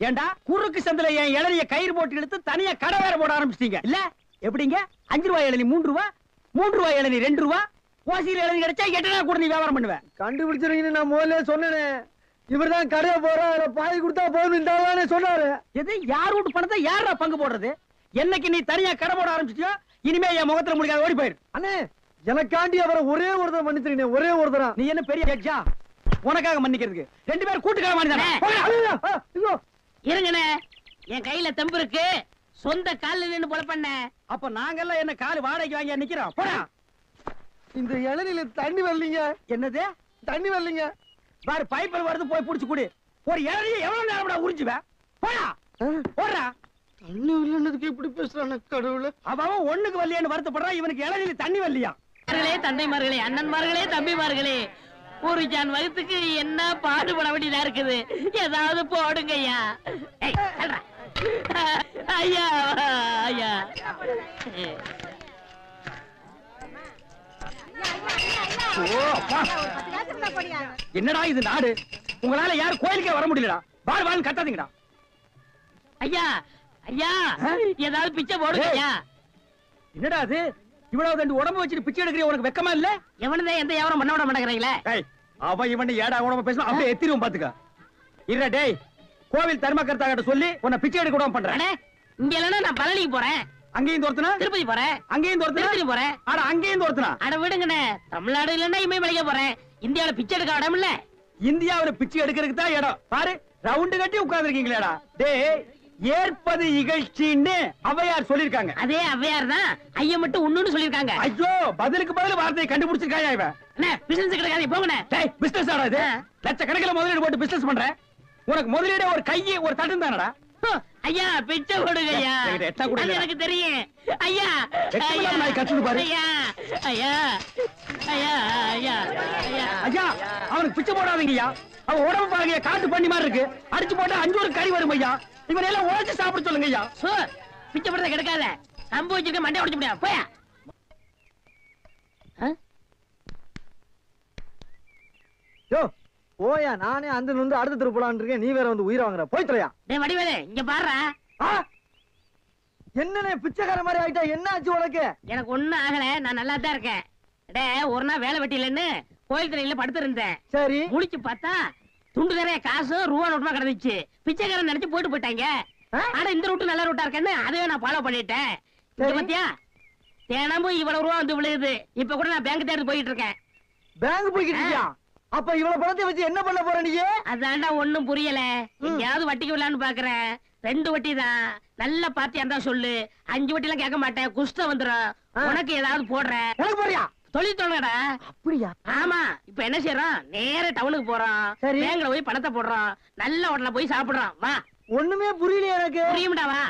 Speaker 6: ஏண்டா குறுக்கு சந்தில என் இளநிய கயிறு போட்டு எடுத்து தனியா கடை வேற போட ஆரம்பிச்சிட்டீங்க இல்ல? எப்படிங்க? 5 ரூபாய் இளநீ 3 ரூபா, 3 ரூபாய் இளநீ 2 ரூபா, ஓசியில இளநீ கிடைச்சா 8 நாள் கூட நீ வியாபாரம் பண்ணுவேன். கண்டுபிடிச்சிருக்கீங்க. நான் முதல்ல சொன்னேனே, இவர்தான் கடையை போற பாதி கொடுத்தா போதும் சொன்னாரு. எது? யார் வீட்டு பணத்தை யாரா பங்கு போடுறது? என்னைக்கு நீ தனியா கடை போட ஆரம்பிச்சிட்டியோ இனிமே என் முகத்துல முடிக்காத, ஓடி போயிரு. அண்ணே எனக்காண்டி அவரை ஒரே ஒருத்தர் மன்னிச்சிருக்கீங்க, ஒரே ஒருத்தரா. நீ என்ன பெரிய ஜட்ஜா உனக்காக மன்னிக்கிறதுக்கு? 2 பேரும் கூட்டுக்காக மன்னிச்சானே.
Speaker 3: இருங்கண்ணே, என் கையில தெம்பு இருக்கு, சொந்த கால்ல நின்னு போல பண்ண.
Speaker 6: அப்ப நாங்கெல்லாம் என்ன கால் வாடகைக்கு வாங்கி நிக்கிறோம்? போடா. இந்த இளநில தண்ணி வரலீங்க. என்னது தண்ணி வரலீங்க? பாரு பைப்பில் வருது, போய் புடிச்சு குடி. ஒரு இளநிய எவ்வளவு நேரம் உறிஞ்சுவ? போடா போடா. தண்ணி வரலன்னதுக்கு இப்படி பேசுறானே கடவுளே. அவன் ஒண்ணுக்கு வரலையான்னு வருத்தப்படுறான், இவனுக்கு இளநில தண்ணி வரலையா?
Speaker 3: தந்தைமார்களே, அண்ணன்மார்களே, தம்பிமார்களே, ஒரு ஜான் வகுத்துக்கு என்ன பாடுபட வேண்டியதா இருக்குது. ஏதாவது போடுங்கய்யா. ஐயா ஐயா.
Speaker 6: என்னடா இது நாடு? உங்களால யாரும் கோயிலுக்கே வர முடியலடா. வாழ் வாழ் கத்தாதீங்கடா.
Speaker 3: ஐயா ஐயா ஏதாவது பிச்சை போடுங்க ஐயா.
Speaker 6: என்னடா அது இவ்வளவு தண்டு உடம்பு வச்சுட்டு பிச்சை எடுக்கிற உனக்கு வெக்கமா இல்ல?
Speaker 3: எவனதான் எந்த வியாபாரம் பண்ண விட மாட்டேங்கிறீங்களே.
Speaker 6: அவன் இவன் ஏடா உடம்பு பேசணும் அப்படியே எத்திரும் பாத்துக்க. இல்ல டேய் கோவில் தர்மகர்த்தா கிட்ட சொல்லி உன்னை பிச்சை எடுக்க விடாம பண்றேன்.
Speaker 3: இங்க இல்லன்னா நான் பழனிக்கு போறேன்.
Speaker 6: அங்கேயும் தோர்த்தனா?
Speaker 3: திருப்பதி போறேன்.
Speaker 6: அங்கேயும் தோர்த்தனா?
Speaker 3: திருப்பதி போறேன்.
Speaker 6: அட அங்கேயும் தோர்த்தனா?
Speaker 3: அட விடுங்கண்ணே, தமிழ்நாடு இல்லன்னா இமயமலைக்கு போறேன். இந்தியாவில பிச்சை எடுக்க இடம் இல்ல.
Speaker 6: இந்தியாவில பிச்சை எடுக்கிறதுக்கு தான் இடம். பாரு ரவுண்டு கட்டி உட்கார்ந்துருக்கீங்களேடா. டேய் ஏற்பது இகழ்ச்சின்னு அவையார் சொல்லிருக்காங்க.
Speaker 3: அதே அவ்வையார் தான் ஐயா மட்டும் ஒண்ணுன்னு சொல்லிருக்காங்க.
Speaker 6: ஐயோ பதிலுக்கு பதில் வார்த்தையை கண்டுபிடிச்சிருக்காயா இவன்.
Speaker 3: அண்ணே பிசினஸ் கிடைக்காது போங்கண்ணே.
Speaker 6: டேய் பிசினஸ் ஆடா இது? லட்சக்கணக்கில் முதலீடு போட்டு பிசினஸ் பண்றேன். உனக்கு முதலீடு ஒரு கையை ஒரு தட்டும் தானடா.
Speaker 3: ஐயா பிச்சை கொடுங்க ஐயா. அது எனக்கு தெரியும் ஐயா.
Speaker 6: நான் கத்துது பாரு.
Speaker 3: ஐயா ஐயா ஐயா ஐயா ஐயா
Speaker 6: ஐயா அவனுக்கு பிச்சை போடாதீங்கய்யா. அவன் உடம்பு பாருங்க காட்டு பண்ணி மாதிரி இருக்கு. அடிச்சு போட்டா 5 ஒரு கறி வரும் ஐயா. இவன் எல்லாம் உழைச்சு சாப்பிட சொல்லுங்க ஐயா.
Speaker 3: பிச்சை போடுறத கிடைக்காத கம்பு வச்சிருக்க மண்டை உடைச்சு முடியாது போயா.
Speaker 6: யோ ஓயா நானே அந்த வந்து அடுத்த தெரு போலான்னு இருக்கேன். நீ வேற வந்து உயிரை வாங்குற. போய் தொலையா.
Speaker 3: டேய் வடிவேலு இங்க பாருடா.
Speaker 6: என்னனே பிச்சைக்கார மாதிரி ஆயிட்டா? என்ன ஆச்சு உனக்கு?
Speaker 3: எனக்கு ஒண்ணும் ஆகல, நான் நல்லா தான் இருக்கேன். டேய் ஒரு நாள் வேலை வெட்டி இல்லன்னு கோயில் திரையில படுத்து இருந்தேன்.
Speaker 6: சரி
Speaker 3: முழிச்சு பார்த்தா துண்டு நிறைய காசு ரூபா நோட்டுமா கிடந்துச்சு. பிச்சைக்காரன் நினைச்சு போட்டு போயிட்டாங்க. ஆனா இந்த ரூட்டு நல்ல ரூட்டா இருக்கேன்னு அதையே நான் ஃபாலோ பண்ணிட்டேன். பாத்தியா தினமும் இவ்வளவு ரூபா வந்து விழுகுது. இப்ப கூட நான் பேங்க் தேடி போயிட்டு இருக்கேன்.
Speaker 6: பேங்க் போய்கிட்டு இருக்கியா? அப்ப இவ்வளவு பணத்தை வச்சு என்ன பண்ண போற நீ?
Speaker 3: அதான்டா ஒண்ணும் புரியல. எங்கயாவது வட்டிக்கு விடலான்னு பாக்குறேன். 2 வட்டி தான். நல்ல பாத்தியா இருந்தா சொல்லு. 5 வட்டி எல்லாம் கேட்க மாட்டேன். குஷ்டம் வந்துடும். உனக்கு ஏதாவது போடுறேன்.
Speaker 6: உனக்கு போறியா?
Speaker 3: தொழில் தொடங்கடா.
Speaker 6: அப்படியா?
Speaker 3: ஆமா இப்ப என்ன செய்யறோம்? நேர டவுனுக்கு போறோம். பேங்க்ல போய் பணத்தை போடுறோம். நல்ல ஹோட்டல்ல போய் சாப்பிடுறோம். வா.
Speaker 6: ஒண்ணுமே புரியல எனக்கு.
Speaker 3: புரியும்டா வா.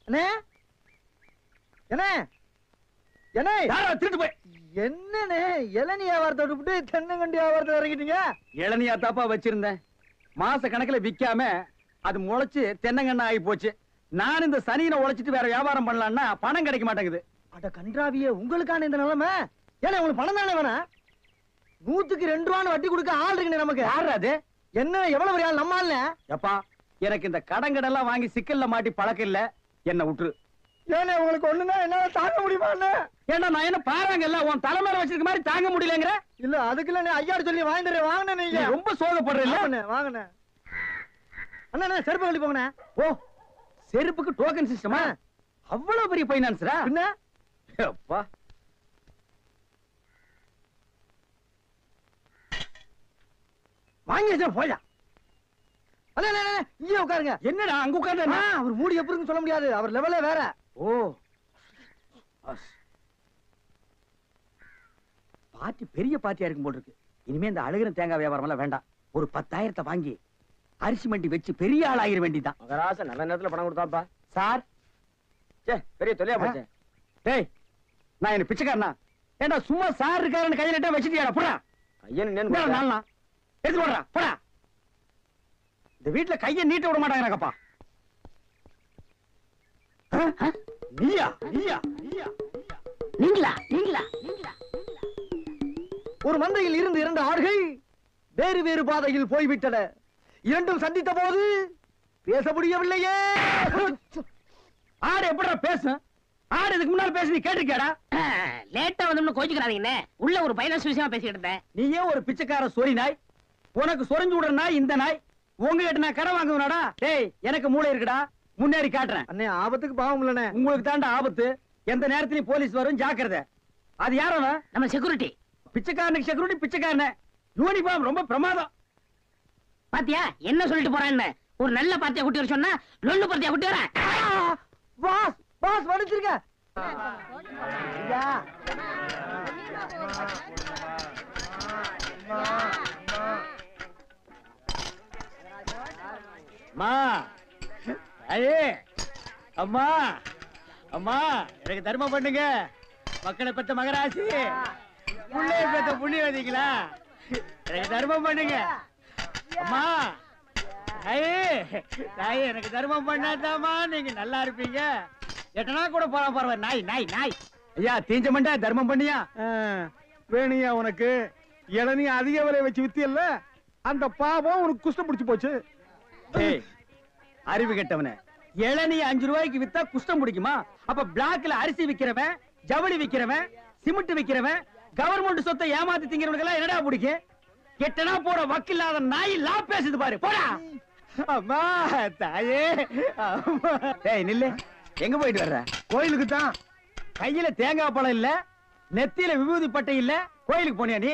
Speaker 6: என்ன என்ன என்ன திருட்டு போய் என்னன்னு இளநீ வியாபாரத்தை விட்டு தென்னங்கண்டி வியாபாரத்தை இறங்கிட்டீங்க? இளநியா தாப்பா வச்சிருந்தேன். மாச கணக்குல விக்காம அது முளைச்சு தென்னங்கண்ணா ஆகி போச்சு. நான் இந்த சனியில உழைச்சிட்டு வேற வியாபாரம் பண்ணலாம்னா பணம் கிடைக்க மாட்டேங்குது. அட கன்றாவியே உங்களுக்கான இந்த நிலைமை. ஏன்னா உங்களுக்கு பணம் தானே வேணாம். 100க்கு 2 ரூபான்னு வட்டி கொடுக்க ஆள் இருக்கு நமக்கு. யாரு அது? என்ன எவ்வளவு பெரிய ஆள்? நம்ம ஆள். எப்பா எனக்கு இந்த கடங்கடெல்லாம் வாங்கி சிக்கல்ல மாட்டி பழக்கம் இல்ல. என்ன விட்டுரு. ஏன்னா உங்களுக்கு ஒண்ணுன்னா என்னால தாங்க முடியுமா? ஏன்னா நான் என்ன பாருங்கல்ல உன் தலைமையில வச்சிருக்க மாதிரி தாங்க முடியலங்கிற. இல்ல அதுக்குள்ள ஐயாரு சொல்லி வாங்கிடுறேன். வாங்கினேன். நீங்க ரொம்ப சோகப்படுறீங்க. வாங்கினேன் அண்ணா. செருப்பு கழட்டி போங்கண்ணே. ஓ செருப்புக்கு டோக்கன் சிஸ்டமா? அவ்வளவு பெரிய பைனான்ஸரா? என்ன அப்பா வாங்கி போயா. இங்கே உட்காருங்க. என்னடா அங்க உட்கார்ந்து? அவர் மூடி எப்படி சொல்ல முடியாது. அவர் லெவலே வேற. ஓ பாட்டி பெரிய பாட்டியா இருக்கும் போல் இருக்கு. இனிமே இந்த அழுகிற தேங்காய் வியாபாரம் எல்லாம் வேண்டாம். ஒரு 10,000 வாங்கி அரிசி மண்டி வச்சு பெரிய ஆள் ஆகிற வேண்டிதான். மகராச நல்ல நேரத்துல பணம் கொடுத்தாப்பா. சார் பெரிய தொல்லையா போச்சு. டேய் நான் என்ன பிச்சைக்காரனா? ஏண்டா சும்மா சார் இருக்காருன்னு கையில வச்சுட்டியாடா? போடா கையன் எடுத்து போடுறா. போடா. இந்த வீட்டுல கையை நீட்ட விட மாட்டாங்கப்பா. நீயா நீயா நீயா
Speaker 3: நீங்களா நீங்களா நீங்களா?
Speaker 6: ஒரு மந்தையில் இருந்து 2 ஆடுகள் வேறு வேறு பாதையில் போய்விட்டன. இரண்டும் சந்தித்த போது பேச முடியவில்லையே. ஆடு எப்படா பேசும்? ஆடு இதுக்கு முன்னால பேசி நீ கேட்டிருக்கியாடா?
Speaker 3: லேட்டா வந்து கோச்சுக்கிறாதீங்கண்ணே. உள்ள ஒரு பைனான்ஸ் விஷயமா பேசிக்கிட்டு இருந்தேன்.
Speaker 6: நீயே ஒரு பிச்சைக்கார சொறி நாய். உனக்கு சொரிஞ்சு விடுற நாய் இந்த நாய். உங்ககிட்ட நான் கடன் வாங்குவனாடா? டேய் எனக்கு மூளை இருக்குடா. முன்னேறி காட்டுறேன். அண்ணே ஆபத்துக்கு பாவம் இல்லனே. உங்களுக்கு தாண்டா ஆபத்து. எந்த நேரத்திலயும் போலீஸ் வரும் ஜாக்கிரதை. அது யாரோ?
Speaker 3: நம்ம செக்யூரிட்டி.
Speaker 6: பிச்சைக்காரனுக்கு செக்யூரிட்டி பிச்சைக்காரனே. யூனிஃபார்ம் ரொம்ப பிரமாதம்.
Speaker 3: பாத்தியா என்ன சொல்லிட்டு போறான்னு? ஒரு நல்ல பாத்தியா குட்டி வர சொன்னா லொல்லு பாத்தியா குட்டி வர.
Speaker 6: பாஸ் பாஸ் வடிச்சிருக்க. அம்மா ஐயே அம்மா அம்மா எனக்கு தர்மம் பண்ணுங்க. மக்களை பெற்ற மகராசி புள்ளைய பெற்ற புண்ணியவதிங்களா எனக்கு தர்மம் பண்ணுங்க. அம்மா ஐயே தாயே எனக்கு தர்மம் பண்ணாதாமா நீங்க நல்லா இருப்பீங்க. எட்டனா கூட போற பரவாயில்ல. நாய் நாய் நாய் ஐயா தீஞ்ச மண்டா தர்மம் பண்ணியா
Speaker 7: வேணியா உனக்கு இளநீ அதிக விலை வச்சு வித்தியல்ல அந்த பாவம் உனக்கு குஷ்டம் பிடிச்சு போச்சு.
Speaker 6: ஏய், அறிவு கெட்டவனே, இளநீ 5 ரூபாய்க்கு வித்தா குஷ்டம் பிடிக்குமா? அப்ப பிளாக்ல அரிசி விக்கிறவன், ஜவுளி விக்கிறவன், சிமெண்ட் விக்கிறவன், கவர்மெண்ட் சொத்தை ஏமாத்தி திங்கிறவனுக்கு எல்லாம் என்னடா பிடிக்கும்? கெட்டனா போற வக்கில்லாத நாய் லா பேசுது பாரு, போடா. அம்மா தாயே, அம்மா. டேய் நில்லு, எங்க போயிட்டு வர்ற? கோயிலுக்கு தான். கையில தேங்காய் பழம் இல்ல, நெத்தியில விபூதி பட்டை இல்ல, கோயிலுக்கு போனியா நீ?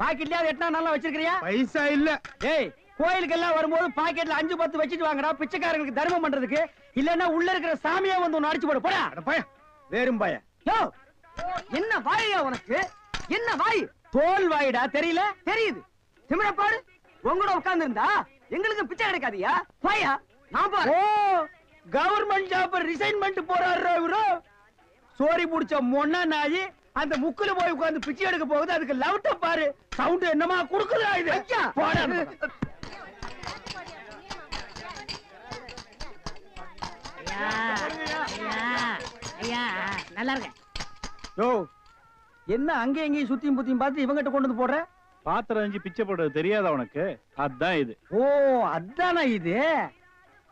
Speaker 6: பாக்கெட்லயாவது எட்டனா நல்லா வச்சிருக்கிறியா?
Speaker 7: பைசா இல்ல.
Speaker 6: ஏய், கோயிலுக்கு எல்லாம் வரும்போது பாக்கெட்ல 5-10 வச்சிட்டு வாங்கடா, பிச்சைக்காரங்களுக்கு தர்மம் பண்றதுக்கு. இல்லன்னா உள்ள இருக்கிற சாமியா வந்து ஒன்னு அடிச்சு போடு, போடா.
Speaker 7: பய
Speaker 6: வேறும் பய. யோ, என்ன வாயா உனக்கு? என்ன வாய்? தோல் வாயிடா, தெரியல? தெரியுது. திமிர பாரு, உங்களோட உட்கார்ந்து இருந்தா எங்களுக்கு பிச்சை கிடைக்காதியா? வாயா, நான் பாரு. ஓ, கவர்மெண்ட் ஜாப் ரிசைன்மெண்ட் போறாரு இவரு. சோரி புடிச்ச மொன்ன நாயி அந்த முக்குல போய் உட்கார்ந்து பிச்சை எடுக்க போகுது. அதுக்கு லவுட்ட பாரு, சவுண்ட் என்னமா குடுக்குதா இது? போடா.
Speaker 3: ஐயா நல்லா இருக்க.
Speaker 6: யோ, என்ன அங்க எங்கேயும் சுத்தியும் புத்தியும் பார்த்து இவங்கிட்ட கொண்டு வந்து போடுற?
Speaker 7: பாத்திரம் அஞ்சு பிச்சை போடுறது தெரியாதா உனக்கு? அதான் இது.
Speaker 6: ஓ, அதானா இது?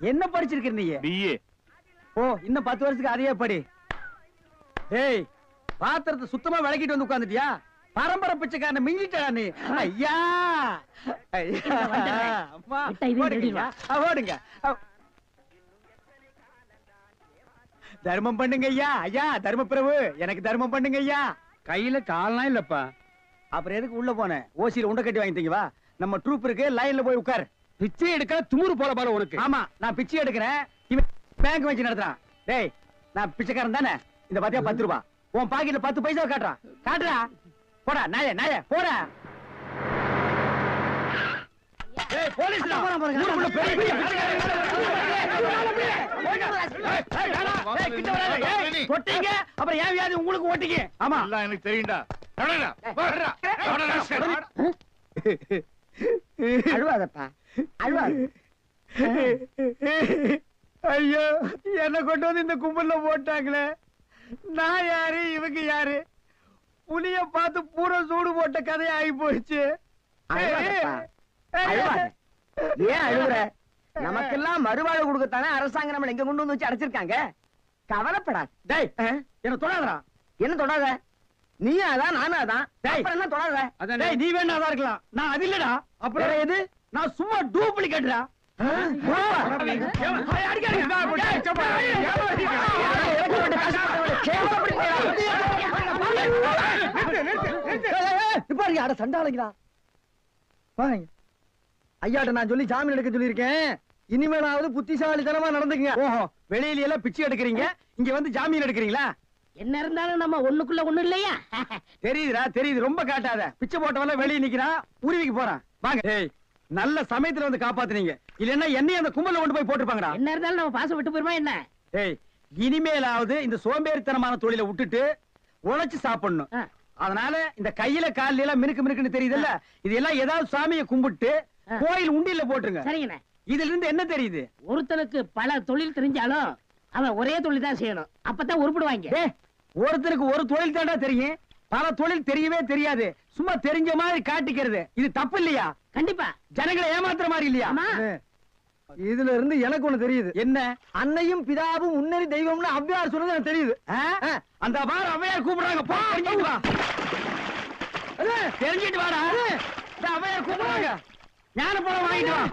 Speaker 6: என்ன படிச்சிருக்க நீ?
Speaker 7: பிஏ.
Speaker 6: ஓ, இன்னும் 10 வருஷத்துக்கு அதையே படி. ஏய், பாத்திரத்தை சுத்தமா விளக்கிட்டு வந்து உட்கார்ந்துட்டியா? பரம்பரை பிச்சைக்காரன மிஞ்சிட்டா நீ. ஐயா, அம்மா, ஓடுங்க, ஓடுங்க. தர்மம் பண்ணுங்க ஐயா. ஐயா தர்ம பிரபு, எனக்கு தர்மம் பண்ணுங்க ஐயா.
Speaker 7: கையில கால்னா இல்லப்பா.
Speaker 6: அப்புறம் எதுக்கு உள்ள போன? ஓசியில உண்டை கட்டி வாங்கிட்டீங்க. வா, நம்ம ட்ரூப் இருக்கு, லைன்ல போய் உட்கார்.
Speaker 7: பிச்சை எடுக்க துமுறு போல பாரு உனக்கு.
Speaker 6: ஆமா, நான் பிச்சை எடுக்கிறேன், இவன் பேங்க் வச்சு நடத்துறான். டேய், நான் பிச்சைக்காரன் தானே? இந்த பாத்தியா 10 ரூபாய் உன் பாக்கெட்ல 10 பைசா காட்டுறான். காட்டுறா, போடா நாயே, நாயே போடா. ஏய், போலீஸ்ல ஊருக்குள்ள பெரிய பெரிய தொட்டீங்க, அப்புறம் ஏன் வியாதி உங்களுக்கு ஓட்டிங்க. ஆமா,
Speaker 7: எல்லாம் எனக்கு தெரியும்டா.
Speaker 6: அழுவாதப்பா, அழுவாத. ஐயோ, என்ன கொண்டு வந்து இந்த கும்பல்ல போட்டாங்களே. நான் யாரு, இவங்க யாரு? புலிய பார்த்து பூரா சூடு போட்ட கதையா ஆகி போயிடுச்சு.
Speaker 8: ஏன் அழுகுற? நமக்கெல்லாம் மறுவாழ்வு கொடுக்கத்தானே அரசாங்கம் நம்மள எங்க கொண்டு வந்து வச்சு அடைச்சிருக்காங்க. கவலைப்படாது.
Speaker 6: டேய், என்ன தொடாதடா.
Speaker 8: என்ன தொடாத? நீயும் அதான், நானும் அதான்.
Speaker 6: டேய்,
Speaker 8: அப்புறம் என்ன தொடாத?
Speaker 6: டேய், நீ வேணா தான் இருக்கலாம், நான் அது இல்லடா. அப்புறம் எது? நான் சும்மா டூப்ளிகேட்ரா.
Speaker 8: சண்டாளங்களா ஐயாட்ட நான் சொல்லி ஜாமீன் எடுக்க சொல்லியிருக்கேன். இனிமேலாவது புத்திசாலித்தனமா நடந்துக்குங்க.
Speaker 6: ஓஹோ, வெளியில எல்லாம் பிச்சை எடுக்கிறீங்க, இங்க வந்து ஜாமீன் எடுக்கிறீங்களா?
Speaker 3: என்ன இருந்தாலும் நம்ம ஒண்ணுக்குள்ள ஒண்ணு இல்லையா?
Speaker 6: தெரியுதுடா, தெரியுது. ரொம்ப காட்டாத. பிச்சை போட்டவன வெளியே நிக்கிறான், உருவிக்கு போறான். வாங்க. ஏய், நல்ல சமயத்துல வந்து காப்பாத்துனீங்க, இல்லன்னா என்னையும் அந்த கும்பல கொண்டு போய் போட்டுருப்பாங்கடா.
Speaker 3: என்ன இருந்தாலும் நம்ம பாசம் விட்டு போயிருமா என்ன?
Speaker 6: ஏய், இனிமேலாவது இந்த சோம்பேறித்தனமான தொழிலை விட்டுட்டு உழைச்சு சாப்பிடணும். அதனால இந்த கையில கால்ல எல்லாம் மினுக்கு மினுக்குன்னு தெரியுதுல்ல, இது எல்லாம் ஏதாவது சாமியை கும்பிட்டு கோயில் உண்டியல்ல போட்டுருங்க.
Speaker 3: சரிங்கண்ணே.
Speaker 6: இதுல இருந்து என்ன தெரியுது?
Speaker 3: ஒருத்தனுக்கு பல தொழில் தெரிஞ்சாலும் அவன் ஒரே தொழில் தான் செய்யணும், அப்பதான் உருப்பிடுவாங்க.
Speaker 6: ஏய், ஒருத்தருக்கு ஒரு தொழில் தாண்டா தெரியும், பல தொழில் தெரியவே தெரியாது. சும்மா தெரிஞ்ச மாதிரி காட்டிக்கிறது, இது தப்பு இல்லையா?
Speaker 3: கண்டிப்பா.
Speaker 6: ஜனங்களை ஏமாத்துற மாதிரி இல்லையா?
Speaker 8: இதுல இருந்து எனக்கு ஒண்ணு தெரியுது.
Speaker 6: என்ன?
Speaker 8: அன்னையும் பிதாவும் முன்னறி தெய்வம்னு ஔவையார் சொன்னது எனக்கு தெரியுது.
Speaker 6: அந்த வாரம் அவையார் கூப்பிடுறாங்க, போ, தெரிஞ்சிட்டு வா. தெரிஞ்சிட்டு வாடா. அவையார் கூப்பிடுறாங்க, ஞான பழம் வாங்கிட்டு வா.